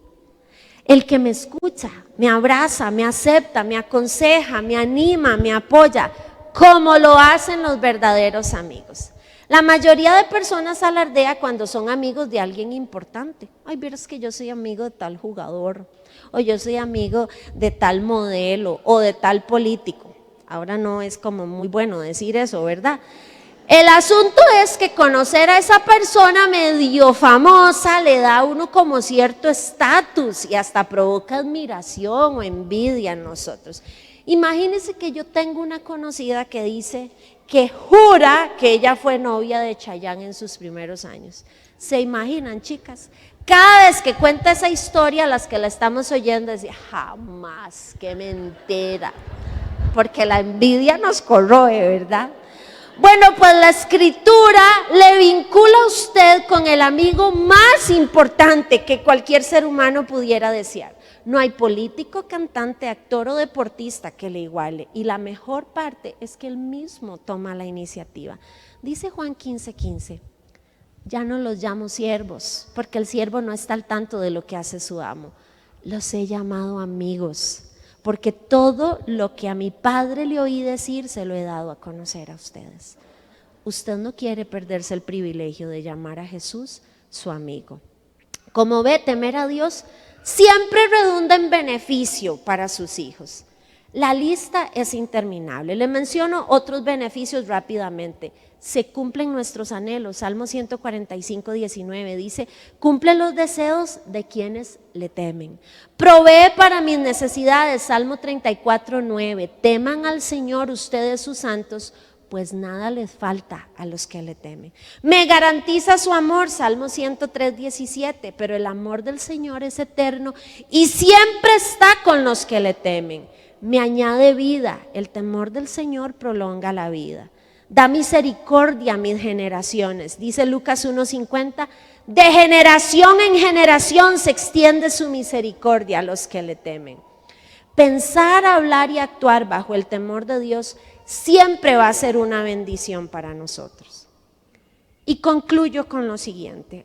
el que me escucha, me abraza, me acepta, me aconseja, me anima, me apoya, como lo hacen los verdaderos amigos. La mayoría de personas alardea cuando son amigos de alguien importante. Ay, verás que yo soy amigo de tal jugador, o yo soy amigo de tal modelo o de tal político. Ahora no es como muy bueno decir eso, ¿verdad? El asunto es que conocer a esa persona medio famosa le da a uno como cierto estatus y hasta provoca admiración o envidia en nosotros. Imagínense que yo tengo una conocida que dice que jura que ella fue novia de Chayanne en sus primeros años. ¿Se imaginan, chicas? Cada vez que cuenta esa historia, las que la estamos oyendo decían: jamás, qué mentira, porque la envidia nos corroe, ¿verdad? Bueno, pues la escritura le vincula a usted con el amigo más importante que cualquier ser humano pudiera desear. No hay político, cantante, actor o deportista que le iguale. Y la mejor parte es que él mismo toma la iniciativa. Dice Juan 15:15, ya no los llamo siervos, porque el siervo no está al tanto de lo que hace su amo. Los he llamado amigos, porque todo lo que a mi Padre le oí decir se lo he dado a conocer a ustedes. usted no quiere perderse el privilegio de llamar a Jesús su amigo. Como ve, temer a Dios siempre redunda en beneficio para sus hijos. La lista es interminable. Le menciono otros beneficios rápidamente. Se cumplen nuestros anhelos. Salmo 145, 19 dice: cumple los deseos de quienes le temen. Provee para mis necesidades. Salmo 34, 9. Teman al Señor ustedes sus santos, pues nada les falta a los que le temen. Me garantiza su amor. Salmo 103, 17. Pero el amor del Señor es eterno y siempre está con los que le temen. Me añade vida. El temor del Señor prolonga la vida. Da misericordia a mis generaciones. Dice Lucas 1:50, de generación en generación se extiende su misericordia a los que le temen. Pensar, hablar y actuar bajo el temor de Dios siempre va a ser una bendición para nosotros. Y concluyo con lo siguiente.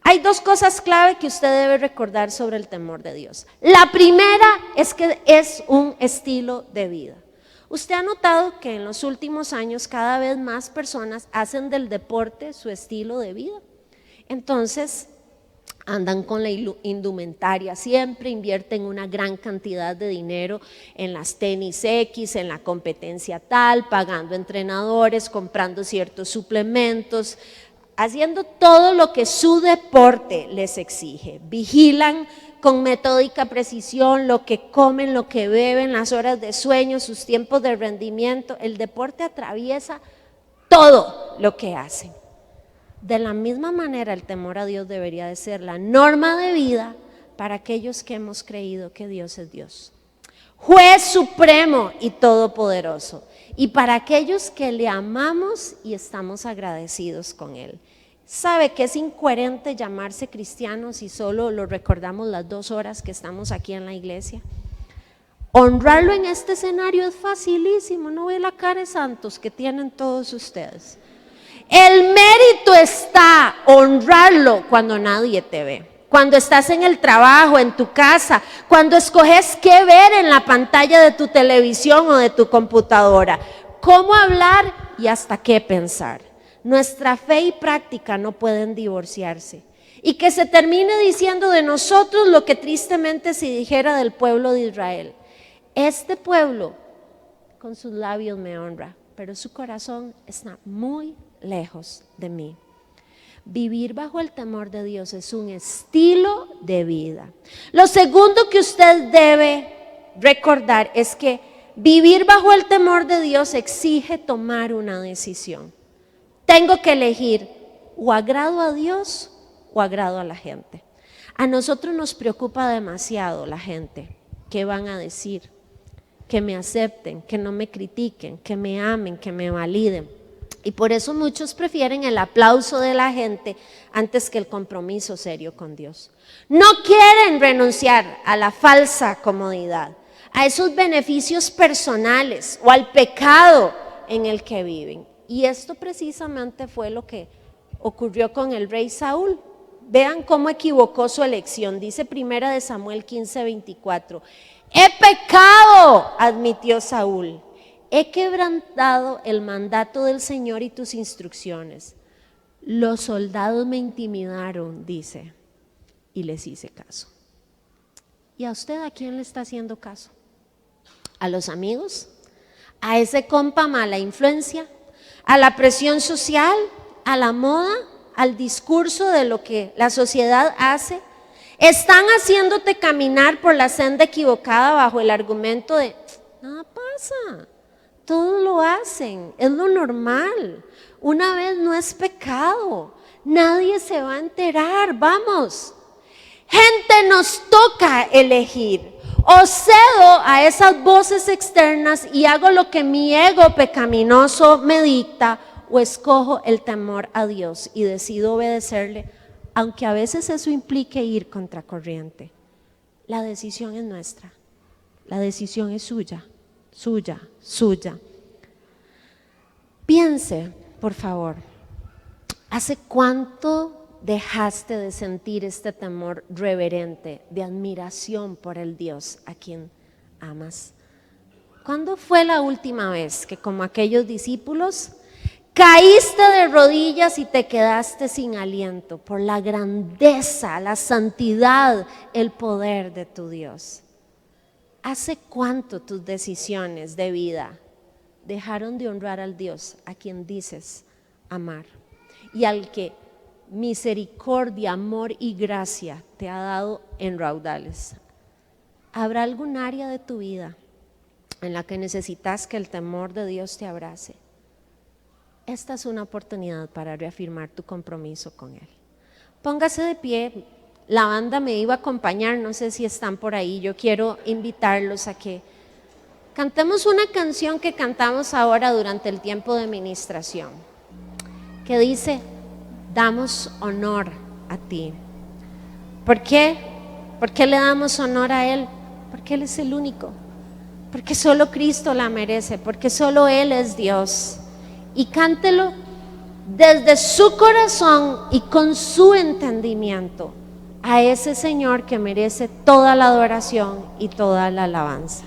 Hay dos cosas clave que usted debe recordar sobre el temor de Dios. La primera es que es un estilo de vida. Usted ha notado que en los últimos años cada vez más personas hacen del deporte su estilo de vida. Entonces andan con la indumentaria, siempre invierten una gran cantidad de dinero en las tenis X, en la competencia tal, pagando entrenadores, comprando ciertos suplementos, haciendo todo lo que su deporte les exige. Vigilan con metódica precisión lo que comen, lo que beben, las horas de sueño, sus tiempos de rendimiento. El deporte atraviesa todo lo que hacen. De la misma manera, el temor a Dios debería de ser la norma de vida para aquellos que hemos creído que Dios es Dios, juez supremo y todopoderoso, y para aquellos que le amamos y estamos agradecidos con Él. ¿Sabe que es incoherente llamarse cristianos si solo lo recordamos las 2 horas que estamos aquí en la iglesia? Honrarlo en este escenario es facilísimo. No ve la cara de santos que tienen todos ustedes. El mérito está honrarlo cuando nadie te ve, cuando estás en el trabajo, en tu casa, cuando escoges qué ver en la pantalla de tu televisión o de tu computadora, cómo hablar y hasta qué pensar. Nuestra fe y práctica no pueden divorciarse. Y que se termine diciendo de nosotros lo que tristemente se dijera del pueblo de Israel: este pueblo con sus labios me honra, pero su corazón está muy lejos de mí. Vivir bajo el temor de Dios es un estilo de vida. Lo segundo que usted debe recordar es que vivir bajo el temor de Dios exige tomar una decisión. Tengo que elegir: o agrado a Dios o agrado a la gente. A nosotros nos preocupa demasiado la gente. ¿Qué van a decir? Que me acepten, que no me critiquen, que me amen, que me validen. Y por eso muchos prefieren el aplauso de la gente antes que el compromiso serio con Dios. No quieren renunciar a la falsa comodidad, a esos beneficios personales o al pecado en el que viven. Y esto precisamente fue lo que ocurrió con el rey Saúl. Vean cómo equivocó su elección. Dice 1 Samuel 15, 24. He pecado, admitió Saúl. He quebrantado el mandato del Señor y tus instrucciones. Los soldados me intimidaron, dice, y les hice caso. ¿Y a usted a quién le está haciendo caso? ¿A los amigos? ¿A ese compa mala influencia? ¿A la presión social? ¿A la moda? ¿Al discurso de lo que la sociedad hace? Están haciéndote caminar por la senda equivocada bajo el argumento de nada pasa. Todos lo hacen, es lo normal. Una vez no es pecado, nadie se va a enterar, vamos. Gente, nos toca elegir. O cedo a esas voces externas y hago lo que mi ego pecaminoso me dicta, o escojo el temor a Dios y decido obedecerle, aunque a veces eso implique ir contracorriente. La decisión es nuestra, la decisión es suya. Suya. Piense, por favor, ¿hace cuánto dejaste de sentir este temor reverente de admiración por el Dios a quien amas? ¿Cuándo fue la última vez que, como aquellos discípulos, Caíste de rodillas y te quedaste sin aliento por la grandeza, la santidad, el poder de tu Dios. ¿Hace cuánto tus decisiones de vida dejaron de honrar al Dios a quien dices amar y al que misericordia, amor y gracia te ha dado en raudales? ¿Habrá algún área de tu vida en la que necesitas que el temor de Dios te abrace? Esta es una oportunidad para reafirmar tu compromiso con Él. Póngase de pie, la banda me iba a acompañar, no sé si están por ahí. Yo quiero invitarlos a que cantemos una canción que cantamos ahora durante el tiempo de ministración, que dice: damos honor a ti. ¿Por qué? ¿Por qué le damos honor a Él? Porque Él es el único, porque solo Cristo la merece, porque solo Él es Dios. Y cántelo desde su corazón y con su entendimiento a ese Señor que merece toda la adoración y toda la alabanza.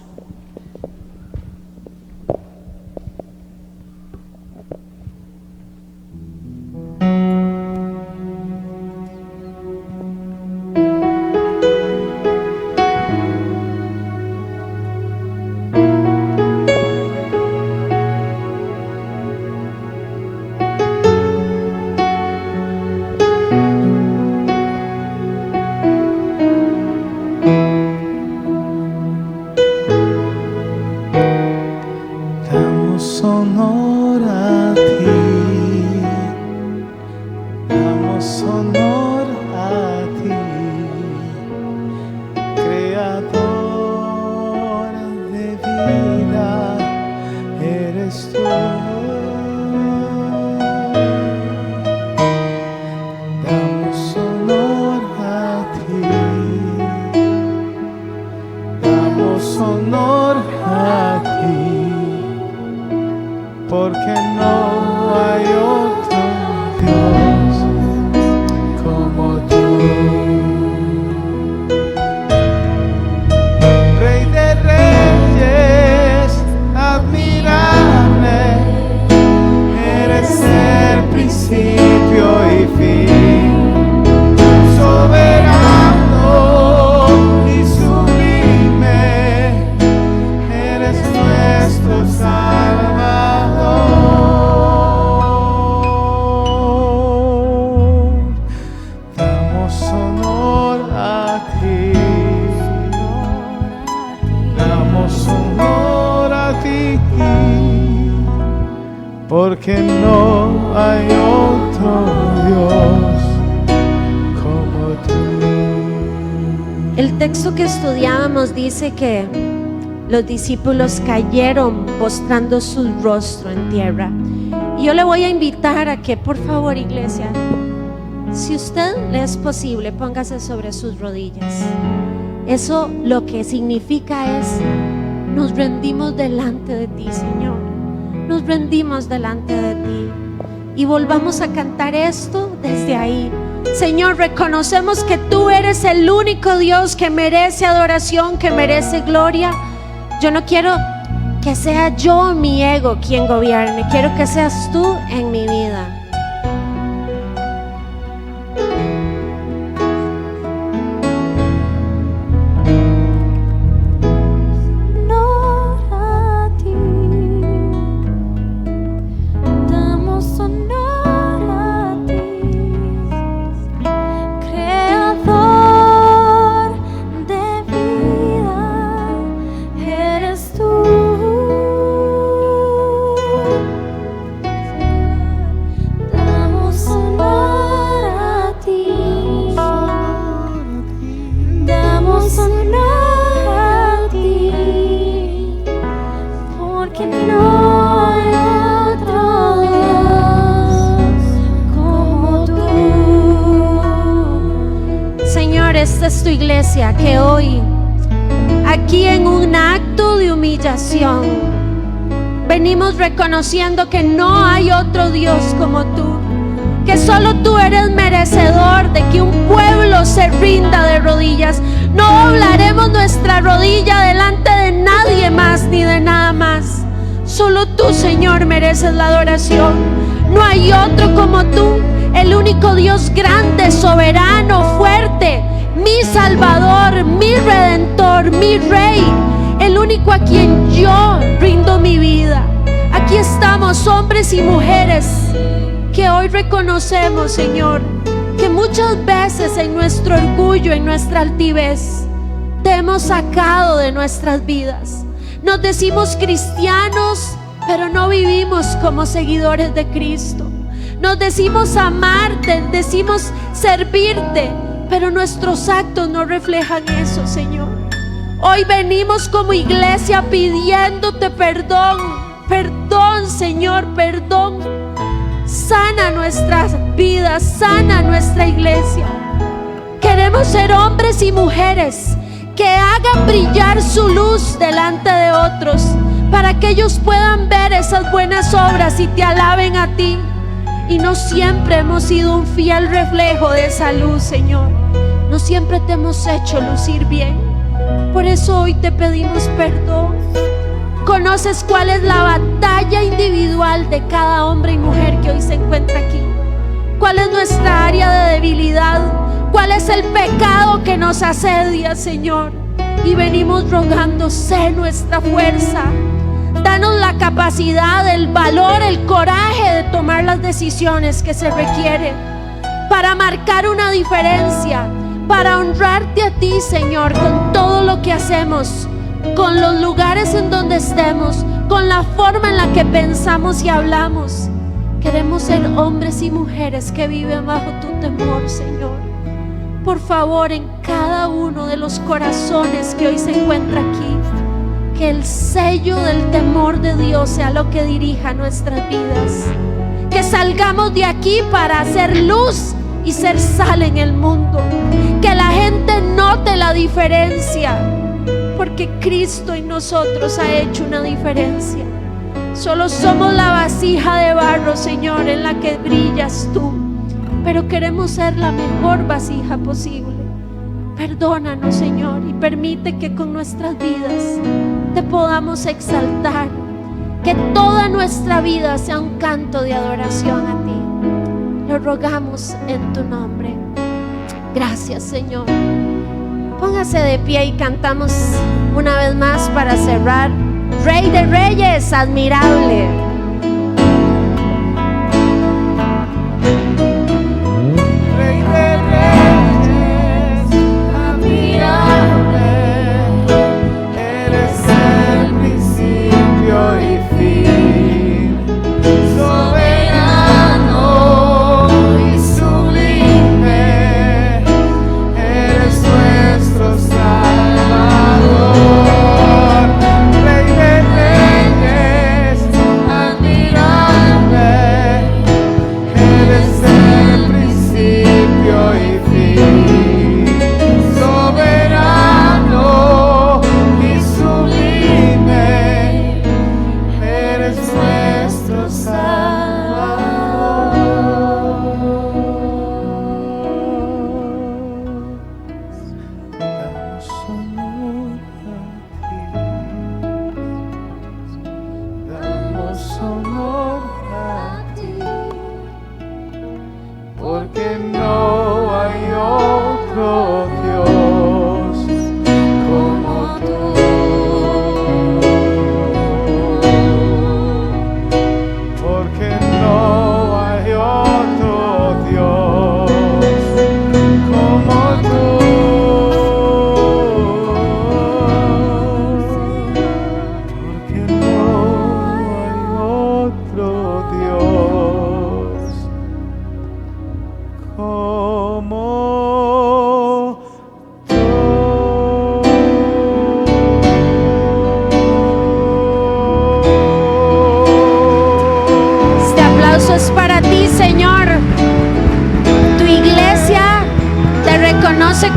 Porque no hay otro Dios como tú. El texto que estudiábamos dice que los discípulos cayeron postrando su rostro en tierra. Y yo le voy a invitar a que, por favor, iglesia, si usted le es posible, póngase sobre sus rodillas. Eso lo que significa es: nos rendimos delante de ti, Señor. Nos rendimos delante de ti. Y volvamos a cantar esto desde ahí. Señor, reconocemos que tú eres el único Dios que merece adoración, que merece gloria. Yo no quiero que sea yo, mi ego, quien gobierne. Quiero que seas tú en mi vida. Esta es tu iglesia, que hoy, aquí en un acto de humillación, venimos reconociendo que no hay otro Dios como tú, que solo tú eres merecedor de que un pueblo se rinda de rodillas. No doblaremos nuestra rodilla delante de nadie más ni de nada más. Solo tú, Señor, mereces la adoración. No hay otro como tú, el único Dios grande, soberano, fuerte, mi Salvador, mi Redentor, mi Rey, el único a quien yo rindo mi vida. Aquí estamos, hombres y mujeres, que hoy reconocemos, Señor, que muchas veces en nuestro orgullo, en nuestra altivez, te hemos sacado de nuestras vidas. Nos decimos cristianos, pero no vivimos como seguidores de Cristo. Nos decimos amarte, decimos servirte, pero nuestros actos no reflejan eso, Señor. Hoy venimos como iglesia pidiéndote perdón. Perdón, Señor, perdón. Sana nuestras vidas, sana nuestra iglesia. Queremos ser hombres y mujeres que hagan brillar su luz delante de otros, para que ellos puedan ver esas buenas obras y te alaben a ti. Y no siempre hemos sido un fiel reflejo de esa luz, Señor. No siempre te hemos hecho lucir bien. Por eso hoy te pedimos perdón. Conoces cuál es la batalla individual de cada hombre y mujer que hoy se encuentra aquí. Cuál es nuestra área de debilidad. ¿Cuál es el pecado que nos asedia, Señor? Y venimos rogando, sé nuestra fuerza. Danos la capacidad, el valor, el coraje de tomar las decisiones que se requieren para marcar una diferencia, para honrarte a ti, Señor, con todo lo que hacemos, con los lugares en donde estemos, con la forma en la que pensamos y hablamos. Queremos ser hombres y mujeres que viven bajo tu temor, Señor. Por favor, en cada uno de los corazones que hoy se encuentra aquí, que el sello del temor de Dios sea lo que dirija nuestras vidas. Que salgamos de aquí para hacer luz y ser sal en el mundo. Que la gente note la diferencia, porque Cristo en nosotros ha hecho una diferencia. Solo somos la vasija de barro, Señor, en la que brillas tú. Pero queremos ser la mejor vasija posible. Perdónanos, Señor, y permite que con nuestras vidas te podamos exaltar. Que toda nuestra vida sea un canto de adoración a ti. Lo rogamos en tu nombre. Gracias, Señor. Póngase de pie y cantamos una vez más para cerrar. Rey de Reyes, admirable.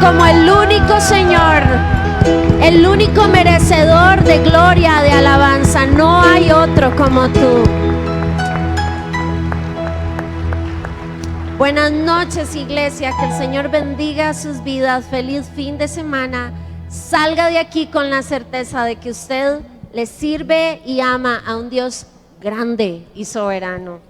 Como el único Señor, el único merecedor de gloria, de alabanza. No hay otro como tú. Buenas noches, iglesia. Que el Señor bendiga sus vidas. Feliz fin de semana. Salga de aquí con la certeza de que usted le sirve y ama a un Dios grande y soberano.